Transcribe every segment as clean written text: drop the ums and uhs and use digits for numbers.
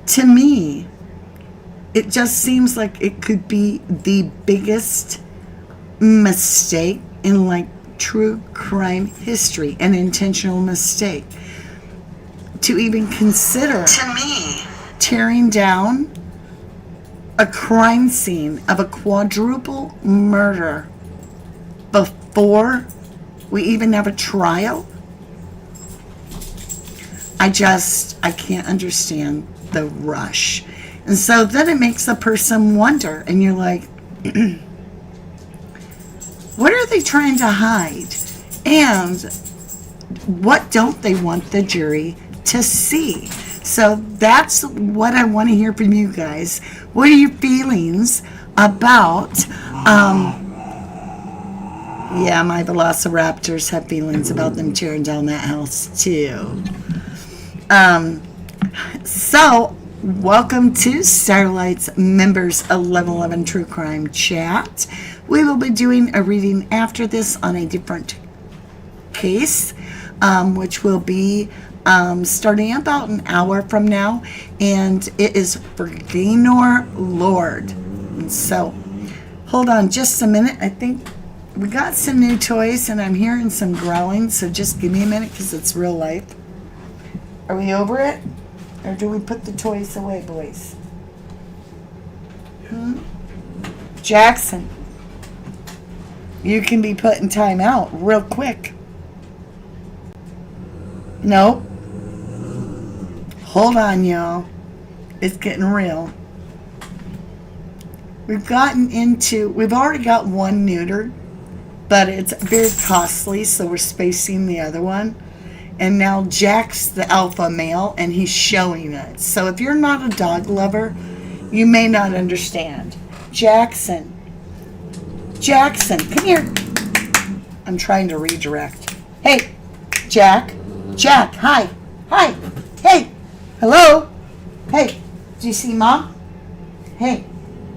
To me, it just seems like it could be the biggest mistake in like true crime history, an intentional mistake to even consider, to me, tearing down a crime scene of a quadruple murder before we even have a trial. I can't understand the rush. And so then it makes a person wonder, and you're like, what are they trying to hide? And what don't they want the jury to see? So that's what I want to hear from you guys. What are your feelings about, yeah, my velociraptors have feelings about them tearing down that house too. So welcome to Starlight's Members 1111 True Crime Chat. We will be doing a reading after this on a different case, which will be starting about an hour from now, and it is for Gaylor Lord. And so hold on just a minute. I think we got some new toys and I'm hearing some growling, so just give me a minute because it's real life. Are we over it? Or do we put the toys away, boys? Jackson, you can be put in timeout real quick. Nope. Hold on, y'all. It's getting real. We've already got one neutered, but it's very costly, so we're spacing the other one. And now Jack's the alpha male, and he's showing it. So if you're not a dog lover, you may not understand. Jackson, come here. I'm trying to redirect. Hey, Jack, hi, hey, hello, hey, do you see Mom? Hey,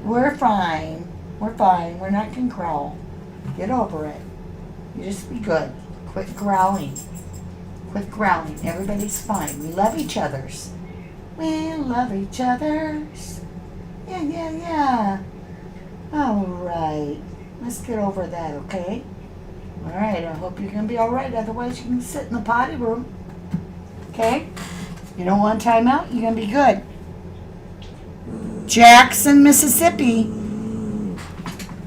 we're fine, we're not gonna growl. Get over it. You just be good. Quit growling. Everybody's fine. We love each others. Yeah. All right. Let's get over that, okay? All right. I hope you're going to be all right. Otherwise, you can sit in the potty room. Okay? You don't want timeout? You're going to be good. Jackson, Mississippi.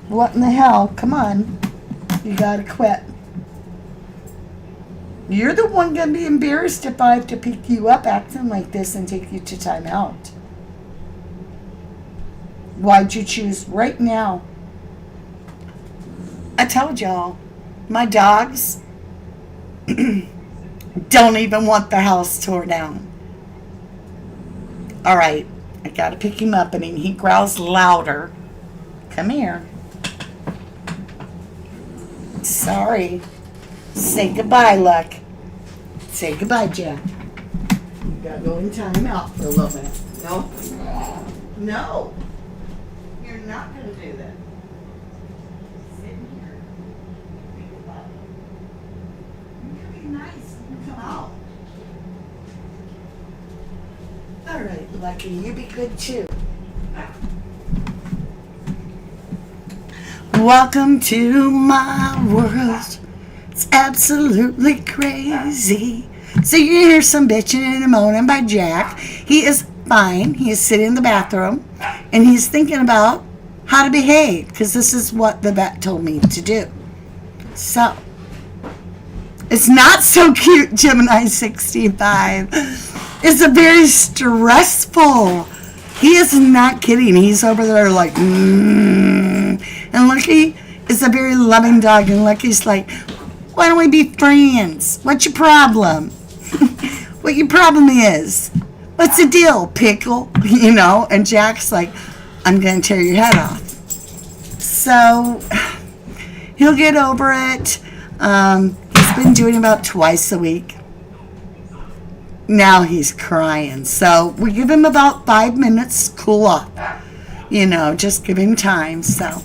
What in the hell? Come on. You got to quit. You're the one going to be embarrassed if I have to pick you up acting like this and take you to timeout. Why'd you choose right now? I told y'all, my dogs don't even want the house tore down. All right, I got to pick him up, and he growls louder. Come here. Sorry. Say goodbye, Luck. Say goodbye, Jack. You gotta go in time out for a little bit. No. You're not gonna do that. Sit here. Think about it. You can be nice and come out. All right, Lucky, you be good too. Welcome to my world. It's absolutely crazy. So you hear some bitching and moaning by Jack. He is fine. He is sitting in the bathroom, and he's thinking about how to behave, because this is what the vet told me to do. So, it's not so cute, Gemini 65. It's a very stressful. He is not kidding. He's over there like, And Lucky is a very loving dog, and Lucky's like, why don't we be friends? What's your problem? What your problem is? What's the deal, pickle? And Jack's like, I'm going to tear your head off. So, he'll get over it. He's been doing about twice a week. Now he's crying. So, we give him about 5 minutes to cool off. Just give him time. So,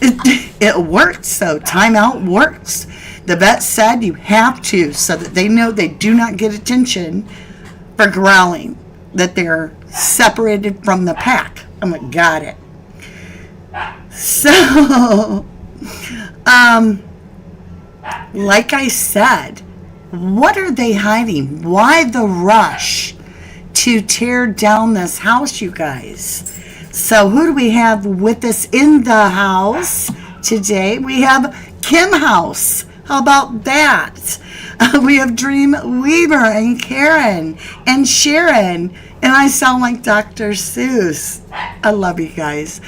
it works. So, timeout works. The vet said you have to, so that they know they do not get attention for growling. that they're separated from the pack. I'm like, got it. So, like I said, what are they hiding? Why the rush to tear down this house, you guys? So who do we have with us in the house today? We have Kim House. How about that? We have Dream Weaver and Karen and Sharon. And I sound like Dr. Seuss. I love you guys.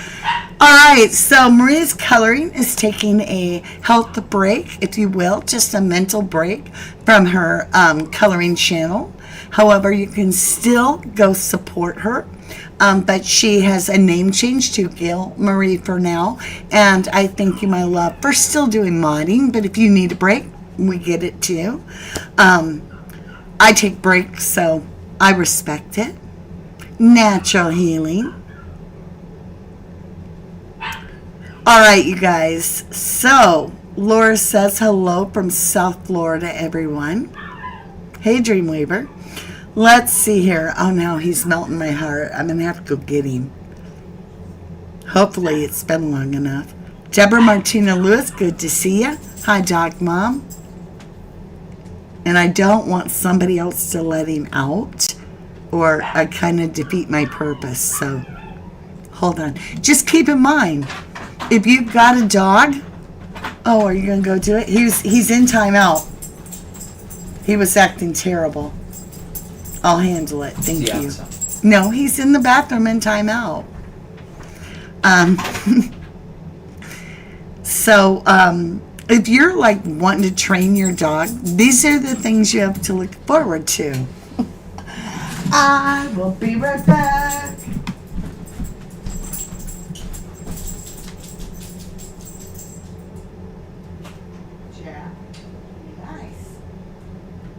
All right, so Maria's Coloring is taking a health break, if you will, just a mental break from her coloring channel. However, you can still go support her. But she has a name change to Gail Marie for now. And I thank you, my love, for still doing modding. But if you need a break, we get it too. I take breaks, so I respect it. Natural healing. All right, you guys. So, Laura says hello from South Florida, everyone. Hey, Dreamweaver. Let's see here. Oh, no, he's melting my heart. I'm going to have to go get him. Hopefully, it's been long enough. Deborah Martina Lewis, good to see you. Hi, Dog Mom. And I don't want somebody else to let him out, or I kind of defeat my purpose. So, hold on. Just keep in mind, if you've got a dog, oh, are you going to go do it? He's in timeout. He was acting terrible. I'll handle it. Thank you. No, he's in the bathroom in timeout. So, if you're like wanting to train your dog, these are the things you have to look forward to. I will be right back. Jack, be nice.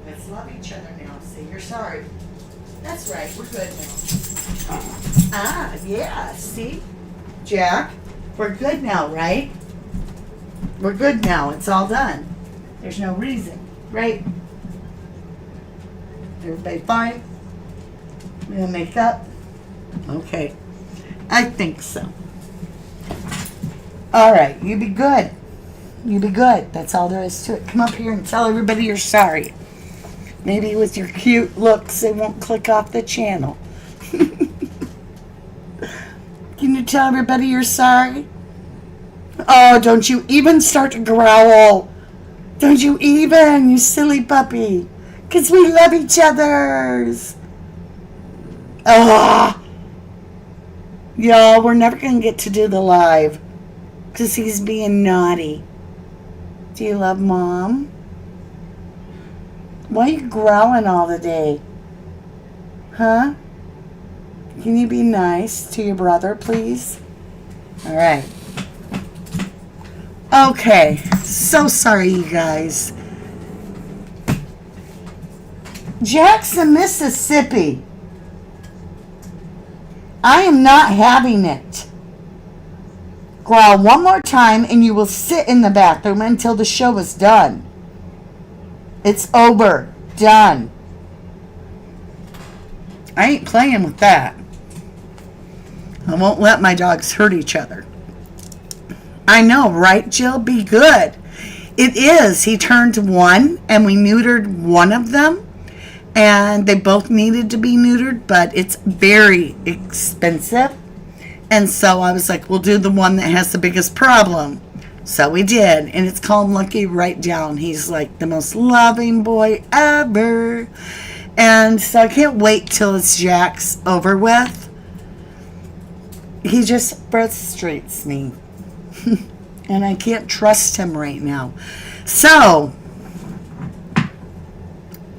Let's love each other now. Say you're sorry. That's right. We're good now. Yeah. See? Jack, we're good now, right? We're good now. It's all done. There's no reason, right? Everybody fine? We gonna make up? Okay. I think so. All right. You be good. You be good. That's all there is to it. Come up here and tell everybody you're sorry. Maybe with your cute looks, they won't click off the channel. Can you tell everybody you're sorry? Oh, don't you even start to growl. Don't you even, you silly puppy. Because we love each other's. Y'all, we're never going to get to do the live. Because he's being naughty. Do you love Mom? Why are you growling all the day? Huh? Can you be nice to your brother, please? All right. Okay. So sorry, you guys. Jackson, Mississippi. I am not having it. Growl one more time and you will sit in the bathroom until the show is done. It's over. Done. I ain't playing with that. I won't let my dogs hurt each other. I know, right, Jill? Be good. It is. He turned one, and we neutered one of them, and they both needed to be neutered, but it's very expensive. And so I was like, we'll do the one that has the biggest problem. So we did, and it's called Lucky Right Down. He's like the most loving boy ever. And so I can't wait till it's Jack's over with. He just frustrates me. And I can't trust him right now. So,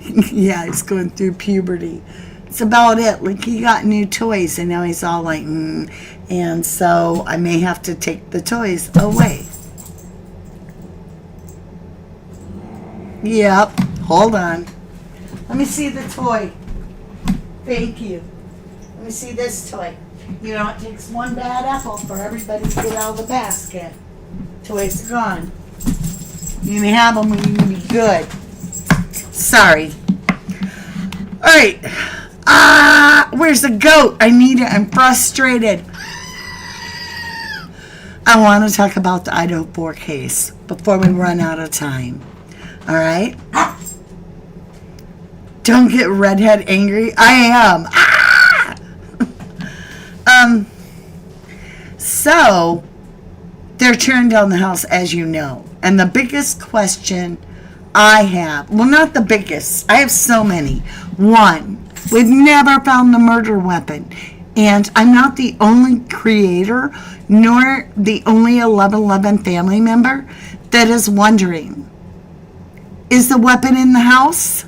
yeah, he's going through puberty. It's about it. Like, he got new toys, and now he's all like, And so I may have to take the toys away. Yep. Hold on. Let me see the toy. Thank you. Let me see this toy. You know, it takes one bad apple for everybody to get out of the basket. Toys are gone. You can have them when you can be good. Sorry. All right. Where's the goat? I need it. I'm frustrated. I want to talk about the Idaho 4 case before we run out of time. All right? Don't get redhead angry. I am. So, they're tearing down the house, as you know. And the biggest question I have, well, not the biggest. I have so many. One, we've never found the murder weapon. And I'm not the only creator, nor the only 1111 family member that is wondering, is the weapon in the house?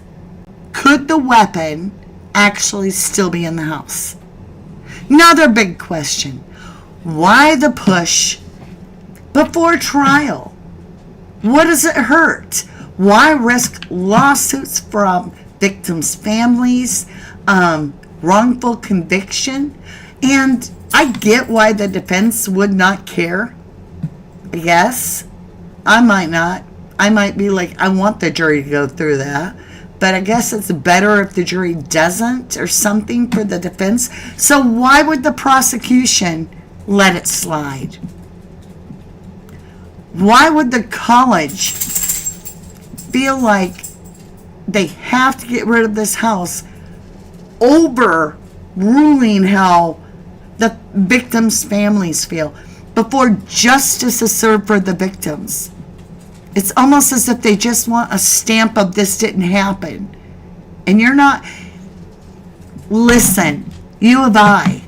Could the weapon actually still be in the house? Another big question. Why the push before trial? What does it hurt? Why risk lawsuits from victims' families, wrongful conviction? And I get why the defense would not care. Yes, I might not. I might be like, I want the jury to go through that. But I guess it's better if the jury doesn't or something for the defense. So why would the prosecution let it slide? Why would the college feel like they have to get rid of this house over ruling how the victims' families feel before justice is served for the victims? It's almost as if they just want a stamp of this didn't happen. And you're not. Listen, you of I.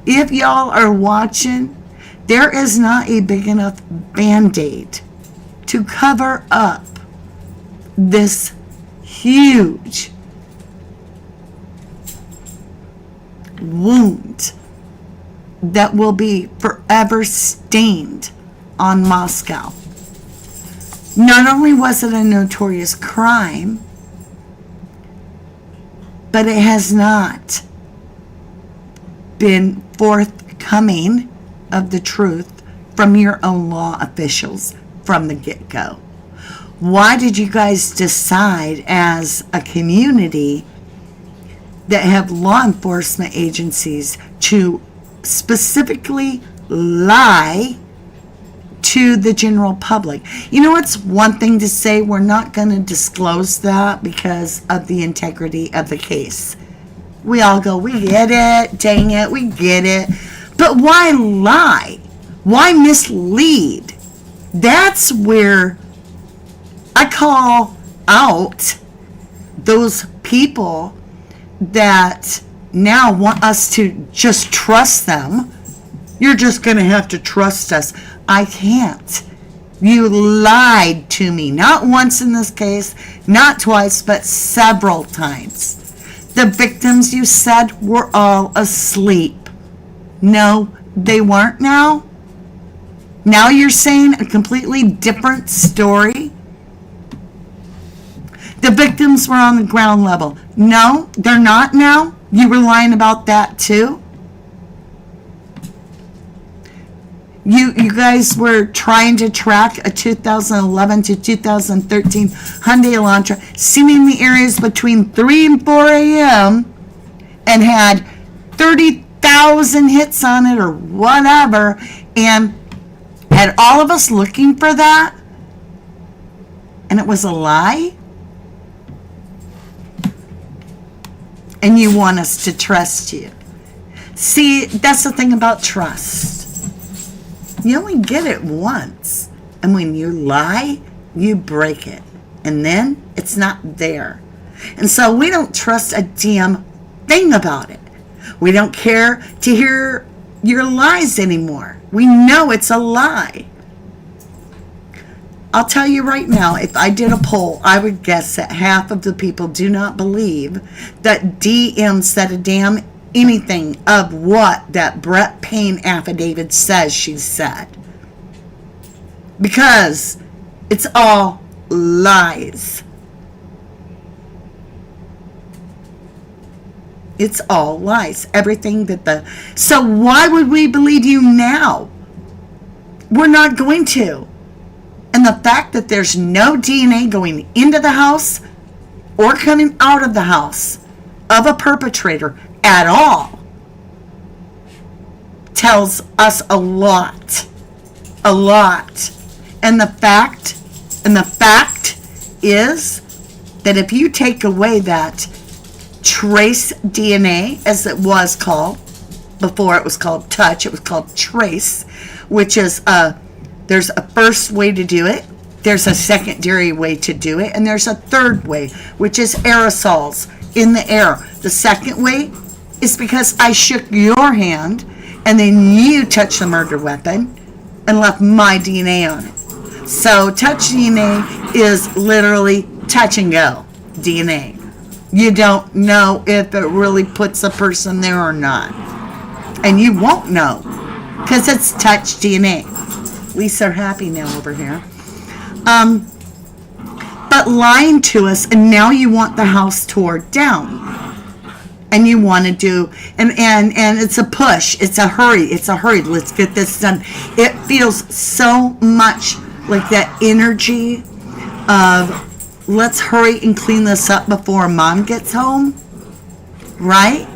If y'all are watching, there is not a big enough band-aid to cover up this huge wound that will be forever stained on Moscow. Not only was it a notorious crime, but it has not been forthcoming of the truth from your own law officials from the get-go. Why did you guys decide as a community that have law enforcement agencies to specifically lie to the general public? You know, it's one thing to say we're not going to disclose that because of the integrity of the case. We all go, we get it, dang it, we get it. But why lie? Why mislead? That's where I call out those people that now want us to just trust them. You're just going to have to trust us. I can't. You lied to me. Not once in this case, not twice, but several times. The victims, you said, were all asleep. No, they weren't now. Now you're saying a completely different story. The victims were on the ground level. No, they're not now. You were lying about that too. You guys were trying to track a 2011 to 2013 Hyundai Elantra, seen in the areas between 3 and 4 a.m. and had 30,000 hits on it or whatever, and had all of us looking for that, and it was a lie? And you want us to trust you. See, that's the thing about trust. You only get it once. And when you lie, you break it. And then it's not there. And so we don't trust a damn thing about it. We don't care to hear your lies anymore. We know it's a lie. I'll tell you right now, if I did a poll, I would guess that half of the people do not believe that DM said a damn anything of what that Brett Payne affidavit says she said. Because it's all lies. It's all lies. Everything that So why would we believe you now? We're not going to. And the fact that there's no DNA going into the house or coming out of the house of a perpetrator at all tells us a lot. A lot. And the fact is that if you take away that trace DNA, as it was called, before it was called touch, it was called trace, which is there's a first way to do it, there's a secondary way to do it, and there's a third way, which is aerosols in the air. The second way is because I shook your hand and then you touched the murder weapon and left my DNA on it. So touch DNA is literally touch and go DNA. You don't know if it really puts a person there or not. And you won't know because it's touch DNA. Lisa are happy now over here. But lying to us, and now you want the house torn down. And you want to do, and it's a push, it's a hurry, let's get this done. It feels so much like that energy of let's hurry and clean this up before mom gets home, right?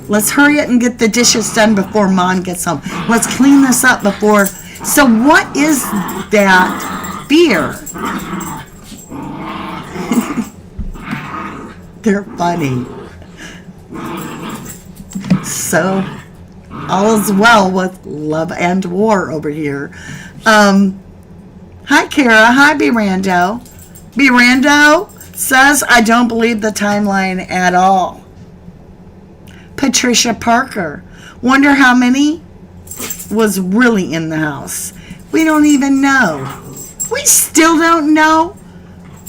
Let's hurry it and get the dishes done before mom gets home. Let's clean this up before. So what is that fear? They're funny. So, all is well with love and war over here. Hi, Kara. Hi, Birando. Birando says, I don't believe the timeline at all. Patricia Parker. Wonder how many was really in the house. We don't even know. We still don't know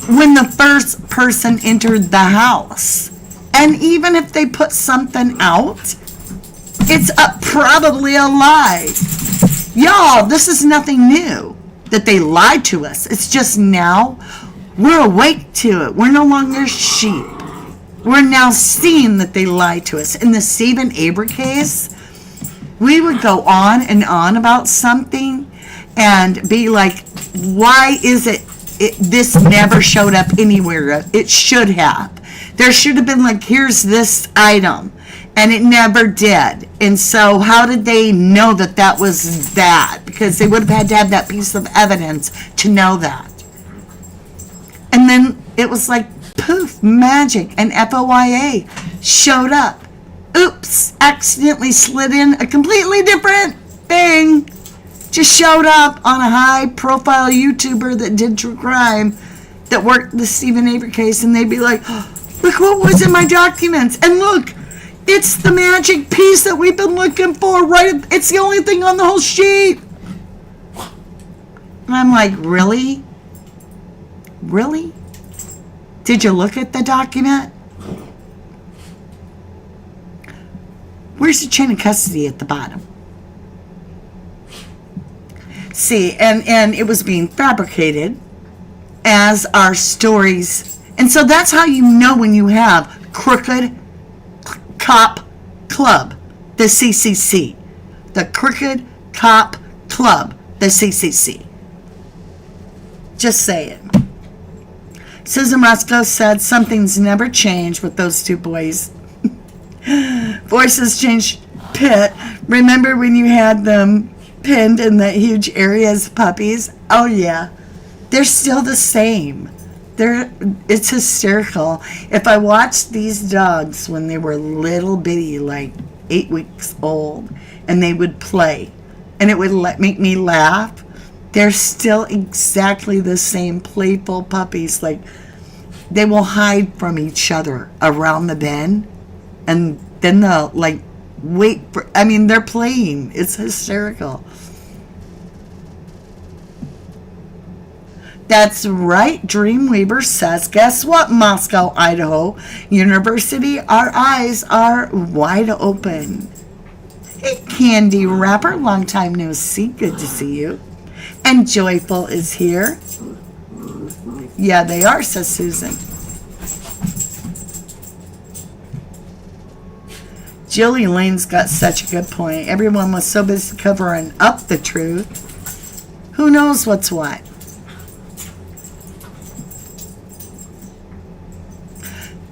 when the first person entered the house. And even if they put something out, it's probably a lie. Y'all, this is nothing new that they lied to us. It's just now we're awake to it. We're no longer sheep. We're now seeing that they lied to us. In the Stephen Aber case, we would go on and on about something and be like, why is it this never showed up anywhere? It should have. There should have been like, here's this item, and it never did. And so how did they know that that was that? Because they would have had to have that piece of evidence to know that. And then it was like, poof, magic, and FOIA showed up. Oops, accidentally slid in a completely different thing. Just showed up on a high-profile YouTuber that did true crime that worked the Stephen Aber case, and they'd be like, oh, look what was in my documents. And look, it's the magic piece that we've been looking for, right? It's the only thing on the whole sheet. And I'm like, really? Really? Did you look at the document? Where's the chain of custody at the bottom? See, and it was being fabricated as our stories. And so that's how you know when you have Crooked Cop Club, the CCC. The Crooked Cop Club, the CCC. Just say it. Susan Roscoe said something's never changed with those two boys. Voices changed. Pitt, remember when you had them pinned in that huge area as puppies? Oh yeah, they're still the same. It's hysterical. If I watched these dogs when they were little bitty, like 8 weeks old, and they would play, and it would make me laugh, they're still exactly the same playful puppies. Like, they will hide from each other around the bend, and then they'll like wait for, they're playing. It's hysterical. That's right, Dreamweaver says. Guess what, Moscow, Idaho University? Our eyes are wide open. Hey, Candy Wrapper, long time no see. Good to see you. And Joyful is here. Yeah, they are, says Susan. Jilly Lane's got such a good point. Everyone was so busy covering up the truth. Who knows what's what?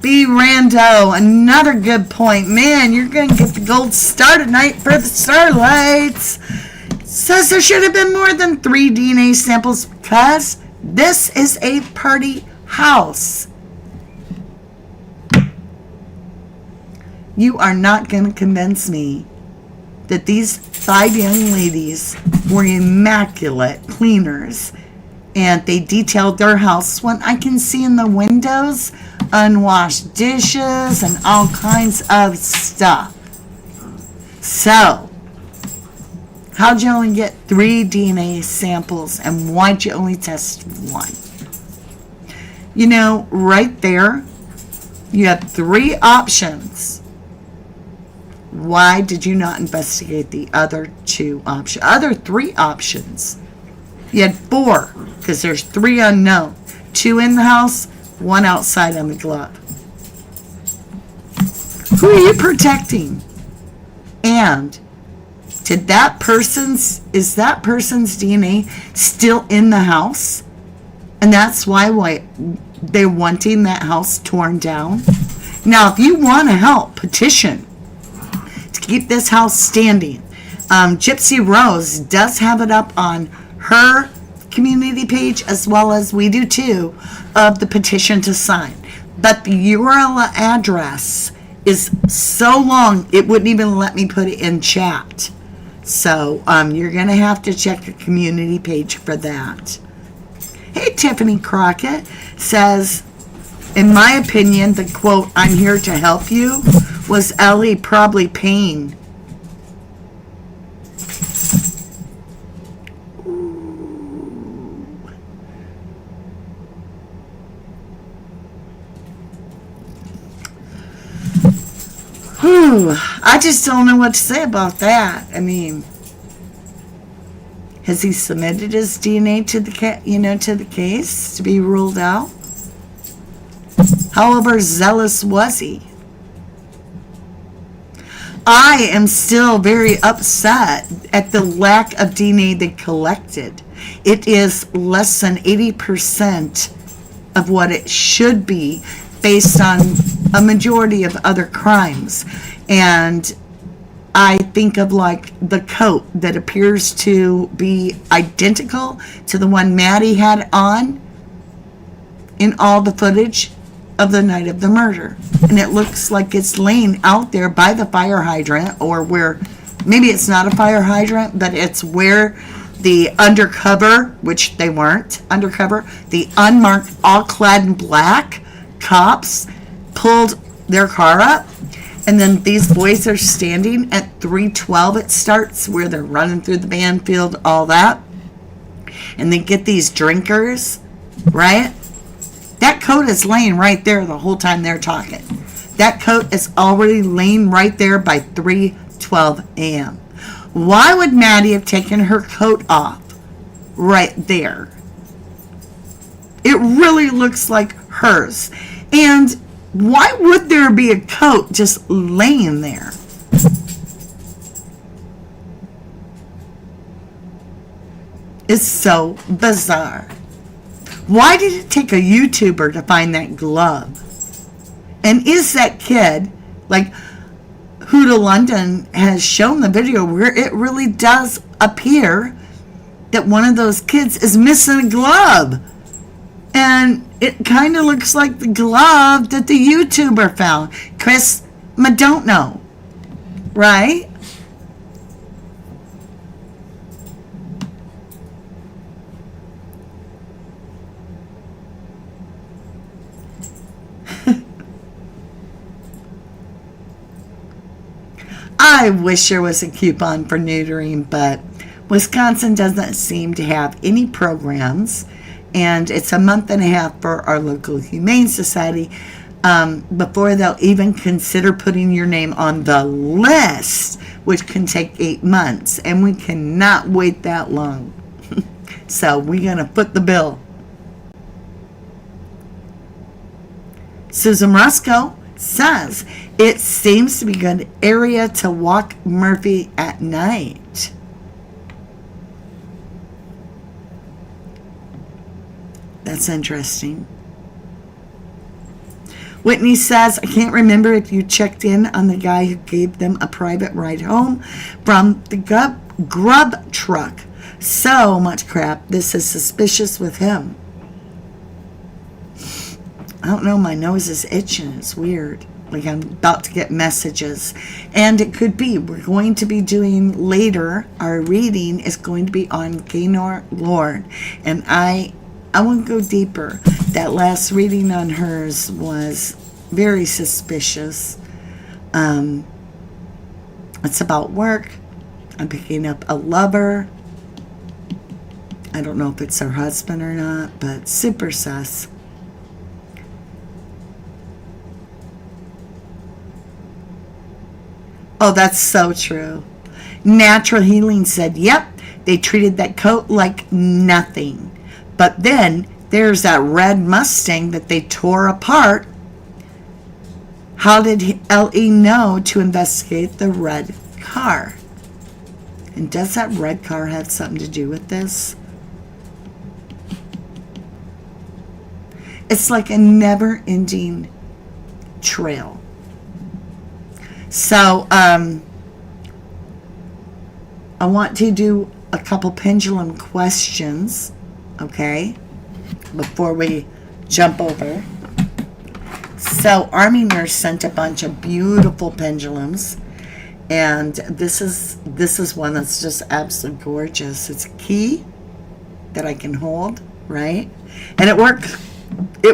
B. Rando, another good point. Man, you're going to get the gold star tonight for the Starlights. Says there should have been more than 3 DNA samples because this is a party house. You are not going to convince me that these 5 young ladies were immaculate cleaners and they detailed their house when I can see in the windows unwashed dishes and all kinds of stuff. So, how'd you only get 3 DNA samples and why'd you only test 1? You know, right there, you have 3 options. Why did you not investigate the other 2 options? Other 3 options. You had 4, because there's 3 unknown. 2 in the house, 1 outside on the glove. Who are you protecting? And is that person's DNA still in the house? And that's why they're wanting that house torn down? Now, if you want to help, petition to keep this house standing. Gypsy Rose does have it up on her community page, as well as we do too, of the petition to sign. But the URL address is so long, it wouldn't even let me put it in chat. So you're going to have to check the community page for that. Hey, Tiffany Crockett says, in my opinion, the quote, "I'm here to help you," was Ellie probably paying. I just don't know what to say about that. I mean, has he submitted his DNA to the case to be ruled out? However zealous was he? I am still very upset at the lack of DNA they collected. It is less than 80% of what it should be based on a majority of other crimes. And I think of like the coat that appears to be identical to the one Maddie had on in all the footage of the night of the murder. And it looks like it's laying out there by the fire hydrant, or where, maybe it's not a fire hydrant, but it's where the undercover, which they weren't undercover, the unmarked, all clad in black cops pulled their car up. And then these boys are standing at 3:12. It starts where they're running through the Banfield, all that. And they get these drinkers, right? That coat is laying right there the whole time they're talking. That coat is already laying right there by 3:12 a.m. Why would Maddie have taken her coat off right there? It really looks like hers. And why would there be a coat just laying there? It's so bizarre. Why did it take a YouTuber to find that glove? And is that kid, like Huda London has shown the video where it really does appear that one of those kids is missing a glove. And it kind of looks like the glove that the YouTuber found. Chris, I don't know. Right? I wish there was a coupon for neutering, but Wisconsin doesn't seem to have any programs. And it's a month and a half for our local Humane Society before they'll even consider putting your name on the list, which can take 8 months. And we cannot wait that long. So we're going to foot the bill. Susan Roscoe says, it seems to be a good area to walk Murphy at night. That's interesting. Whitney says, I can't remember if you checked in on the guy who gave them a private ride home from the grub truck. So much crap. This is suspicious with him. I don't know. My nose is itching. It's weird. Like I'm about to get messages. And it could be. We're going to be doing later. Our reading is going to be on Gaylor Lord. And I want to go deeper. That last reading on hers was very suspicious. It's about work. I'm picking up a lover. I don't know if it's her husband or not, but super sus. Oh, that's so true. Natural Healing said, yep, they treated that coat like nothing. But then there's that red Mustang that they tore apart. How did L.E. know to investigate the red car? And does that red car have something to do with this? It's like a never-ending trail. So, I want to do a couple pendulum questions, okay, before we jump over. So, Army Nurse sent a bunch of beautiful pendulums, and this is one that's just absolutely gorgeous. It's a key that I can hold, right? And it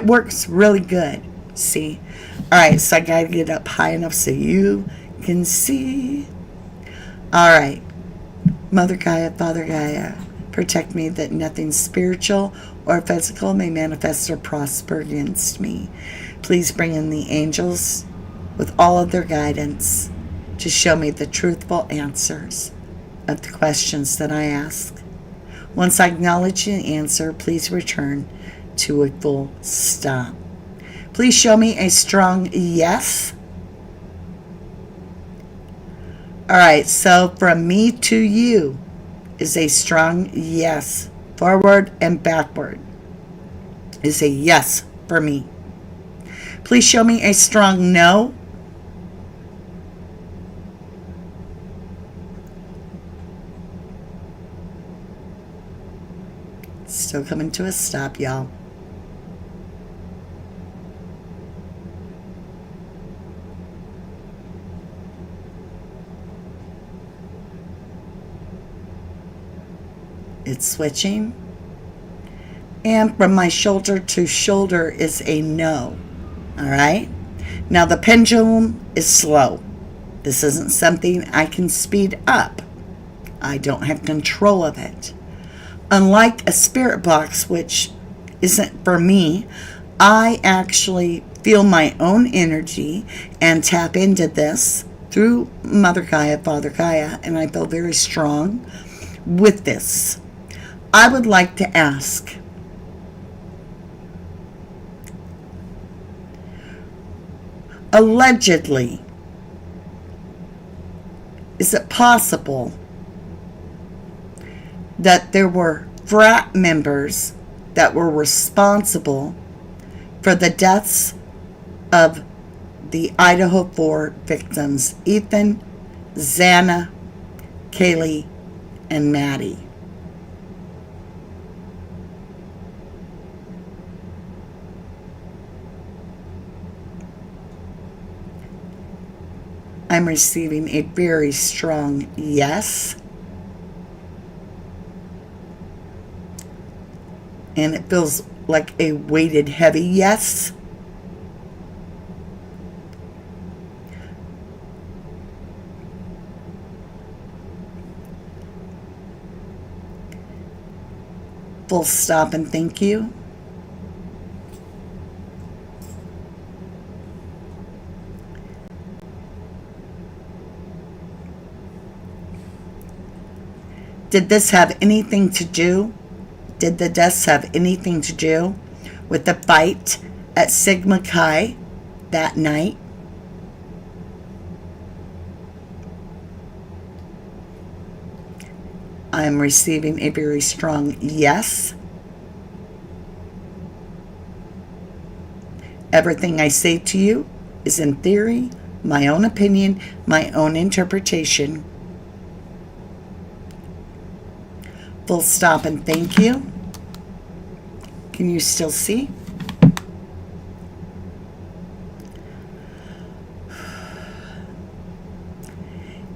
works really good. See? All right, so I got to get up high enough so you can see. All right. Mother Gaia, Father Gaia, protect me that nothing spiritual or physical may manifest or prosper against me. Please bring in the angels with all of their guidance to show me the truthful answers of the questions that I ask. Once I acknowledge the answer, please return to a full stop. Please show me a strong yes. All right, so from me to you is a strong yes. Forward and backward is a yes for me. Please show me a strong no. Still coming to a stop, y'all. It's switching. And from my shoulder to shoulder is a no. All right. Now the pendulum is slow. This isn't something I can speed up. I don't have control of it. Unlike a spirit box, which isn't for me, I actually feel my own energy and tap into this through Mother Gaia, Father Gaia, and I feel very strong with this. I would like to ask, allegedly, is it possible that there were frat members that were responsible for the deaths of the Idaho 4 victims, Ethan, Xana, Kaylee, and Maddie? I'm receiving a very strong yes. And it feels like a weighted heavy yes. Full stop and thank you. Did this have anything to do? Did the deaths have anything to do with the fight at Sigma Chi that night? I'm receiving a very strong yes. Everything I say to you is in theory, my own opinion, my own interpretation. Full stop and thank you. Can you still see?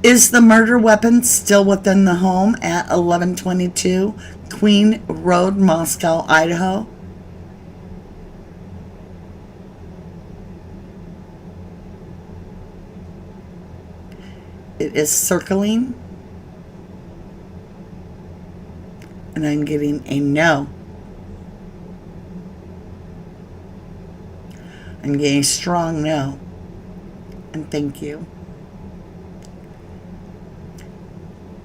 Is the murder weapon still within the home at 1122 Queen Road, Moscow, Idaho? It is circling. And I'm getting a no. I'm getting a strong no. And thank you.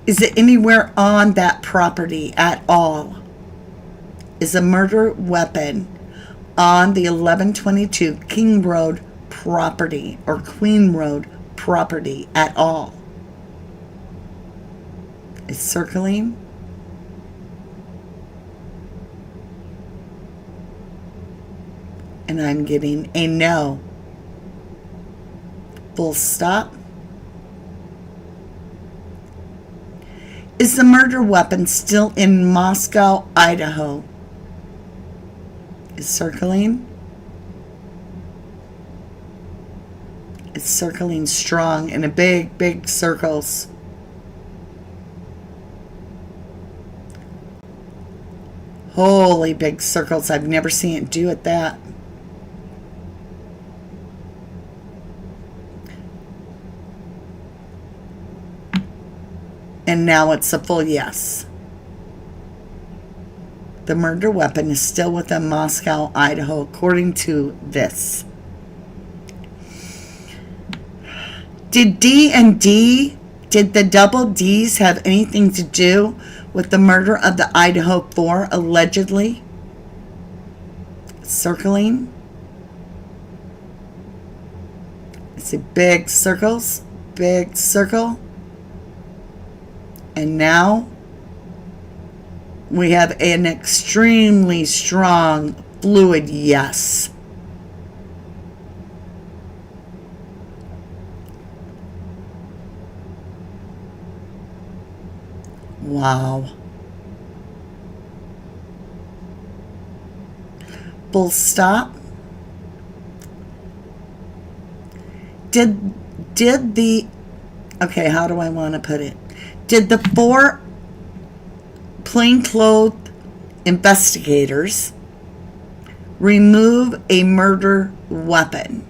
Is it anywhere on that property at all? Is a murder weapon on the 1122 King Road property or Queen Road property at all? It's circling. And I'm getting a no. Full stop. Is the murder weapon still in Moscow, Idaho? It's circling. It's circling strong in a big, big circles. Holy big circles. I've never seen it do it that. And now it's a full yes. The murder weapon is still within Moscow, Idaho, according to this. Did the double D's have anything to do with the murder of the Idaho 4, allegedly? Circling. I see big circles, big circle. And now we have an extremely strong fluid yes. Wow. Full stop. Okay, how do I want to put it? Did the 4 plainclothed investigators remove a murder weapon?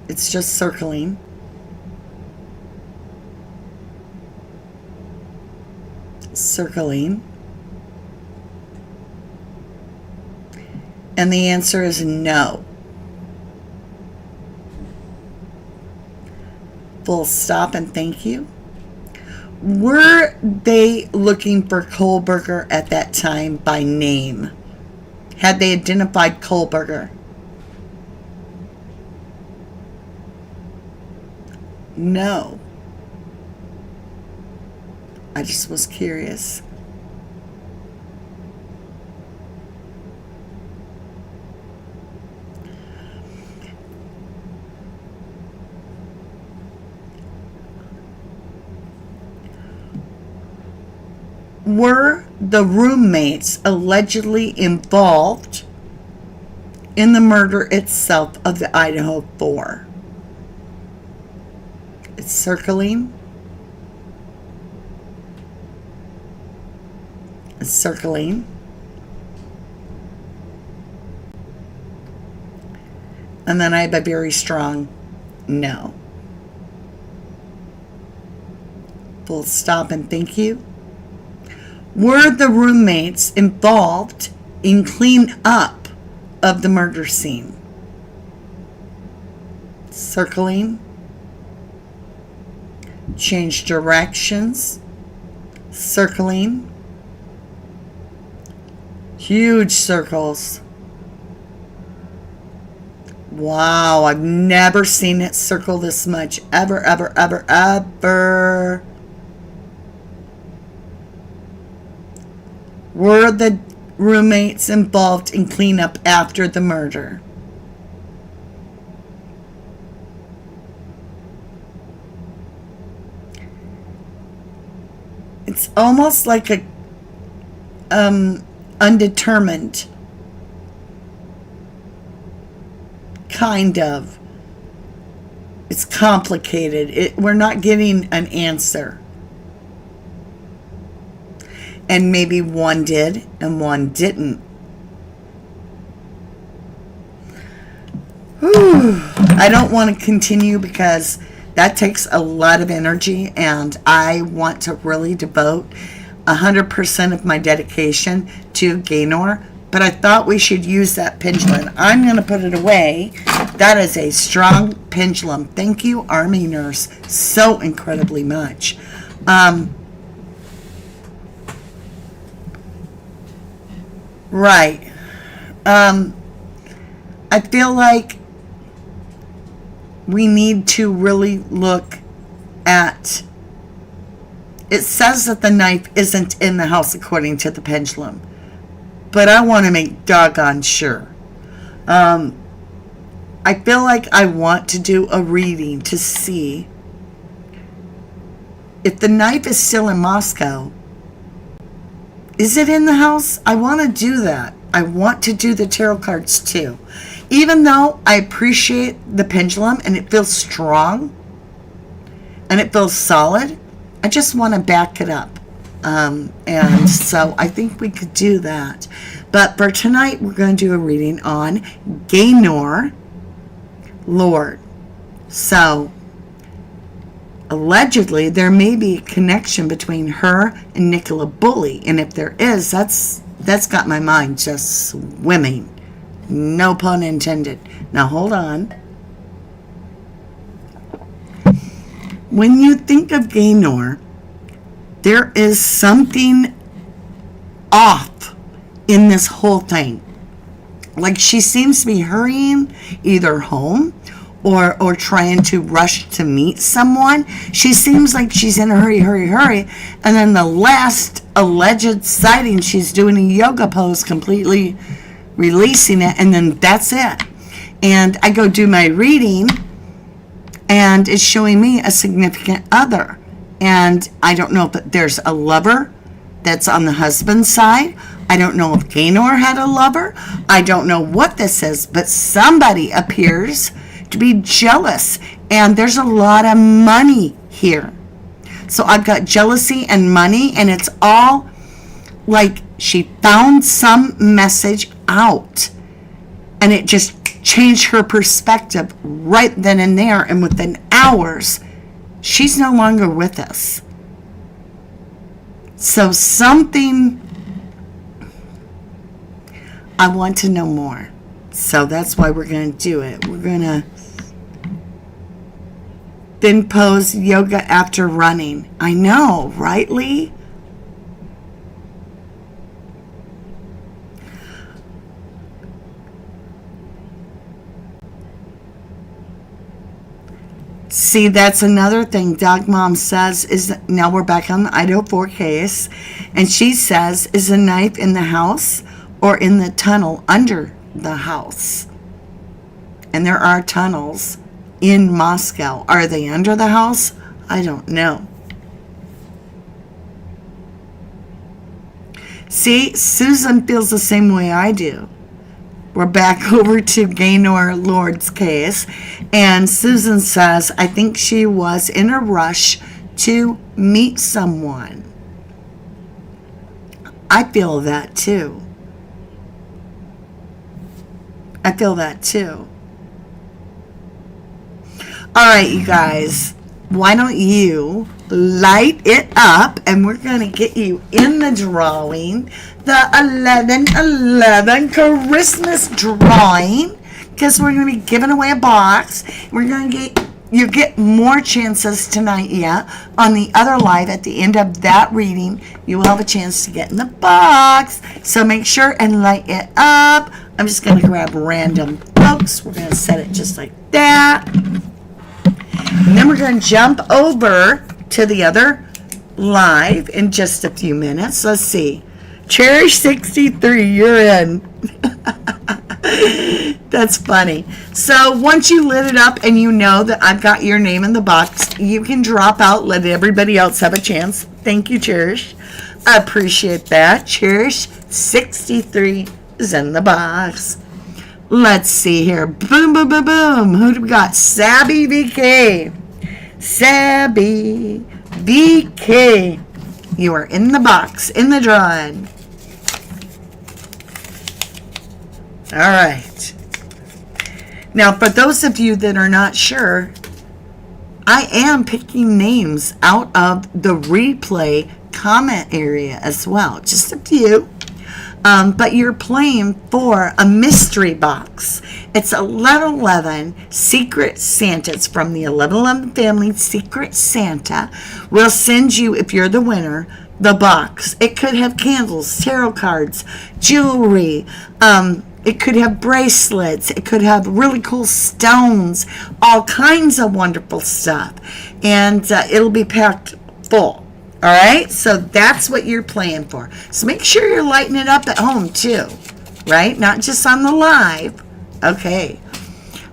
It's just circling. Circling. And the answer is no. Full stop and thank you. Were they looking for Kohlberger at that time by name? Had they identified Kohlberger? No. I just was curious. Were the roommates allegedly involved in the murder itself of the Idaho 4? It's circling. It's circling. And then I have a very strong no. Full stop and thank you. Were the roommates involved in clean up of the murder scene? Circling. Change directions. Circling. Huge circles. Wow, I've never seen it circle this much. Ever, ever, ever, ever. Were the roommates involved in cleanup after the murder? It's almost like a undetermined kind of. It's complicated. We're not getting an answer. And maybe one did and one didn't. I don't want to continue because that takes a lot of energy, and I want to really devote 100% of my dedication to Gaylor. But I thought we should use that pendulum. I'm going to put it away. That is a strong pendulum. Thank you, Army Nurse, so incredibly much. Right. I feel like we need to really look at. It says that the knife isn't in the house according to the pendulum, but I want to make doggone sure. I feel like I want to do a reading to see if the knife is still in Moscow. Is it in the house? I want to do that. I want to do the tarot cards too. Even though I appreciate the pendulum and it feels strong and it feels solid, I just want to back it up. And so I think we could do that. But for tonight, we're going to do a reading on Gaylor Lord. So allegedly, there may be a connection between her and Nicola Bully. And if there is, that's got my mind just swimming. No pun intended. Now, hold on. When you think of Gaylor, there is something off in this whole thing. Like she seems to be hurrying either home or trying to rush to meet someone. She seems like she's in a hurry. And then the last alleged sighting, she's doing a yoga pose, completely releasing it, and then that's it. And I go do my reading, and it's showing me a significant other. And I don't know if there's a lover that's on the husband's side. I don't know if Gaylor had a lover. I don't know what this is, but somebody appears to be jealous, and there's a lot of money here. So I've got jealousy and money, and it's all like she found some message out, and it just changed her perspective right then and there, and within hours, she's no longer with us. So something, I want to know more. So that's why we're going to do it. We're going to then pose yoga after running. I know, right, Lee? See, that's another thing Dog Mom says is, now we're back on the Idaho 4 case, and she says, is the knife in the house or in the tunnel under the house? And there are tunnels in Moscow. Are they under the house? I don't know. See, Susan feels the same way I do. We're back over to Gaylor Lord's case, and Susan says, I think she was in a rush to meet someone. I feel that too. I feel that too. All right, you guys, why don't you light it up, and we're going to get you in the drawing, the 11/11 Christmas drawing, because we're going to be giving away a box. We're going to get more chances tonight yet. On the other live at the end of that reading, you will have a chance to get in the box. So make sure and light it up. I'm just going to grab random folks. We're going to set it just like that. And then we're going to jump over to the other live in just a few minutes. Let's see. Cherish 63, you're in. That's funny. So once you lit it up and you know that I've got your name in the box, you can drop out, let everybody else have a chance. Thank you, Cherish. I appreciate that. Cherish 63 is in the box. Let's see here. Boom, boom, boom, boom. Who do we got? Sabby VK. Sabby VK. You are in the box, in the drawing. All right. Now, for those of you that are not sure, I am picking names out of the replay comment area as well. Just a few. But you're playing for a mystery box. It's 1111 Secret Santa. It's from the 1111 family. Secret Santa will send you, if you're the winner, the box. It could have candles, tarot cards, jewelry. It could have bracelets. It could have really cool stones, all kinds of wonderful stuff. And it'll be packed full. All right, so that's what you're playing for. So make sure you're lighting it up at home too, right? Not just on the live. Okay,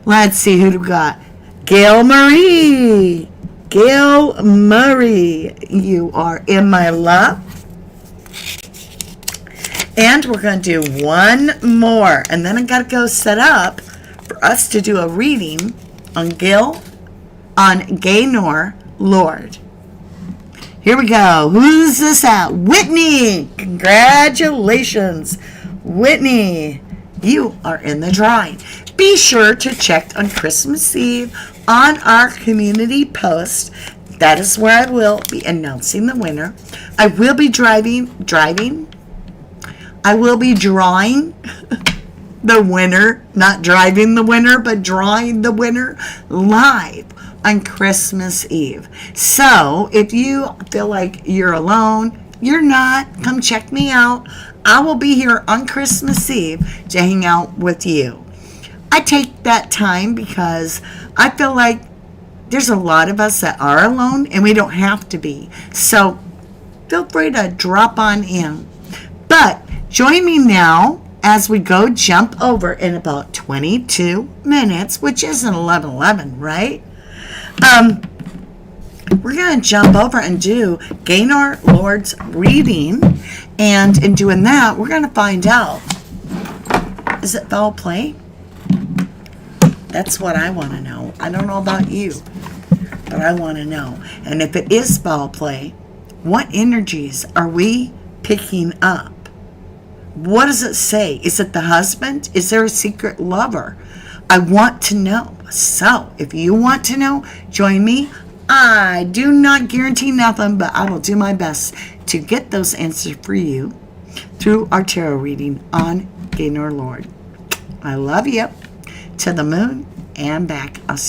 let's see who we got. Gail Marie. Gail Marie, you are in my love. And we're going to do one more. And then I got to go set up for us to do a reading on Gaylor Lord. Here we go. Who's this at? Whitney. Congratulations. Whitney, you are in the drawing. Be sure to check on Christmas Eve on our community post. That is where I will be announcing the winner. I will be I will be drawing the winner, not driving the winner, but drawing the winner live on Christmas Eve. So if you feel like you're alone, you're not, come check me out. I will be here on Christmas Eve to hang out with you. I take that time because I feel like there's a lot of us that are alone and we don't have to be. So feel free to drop on in. But join me now as we go jump over in about 22 minutes, which isn't 11:11, right? We're going to jump over and do Gaylor Lord's reading. And in doing that, we're going to find out, is it foul play? That's what I want to know. I don't know about you, but I want to know. And if it is foul play, what energies are we picking up? What does it say? Is it the husband? Is there a secret lover? I want to know. So, if you want to know, join me. I do not guarantee nothing, but I will do my best to get those answers for you through our tarot reading on Gaylor Lord. I love you. To the moon and back. I'll see you.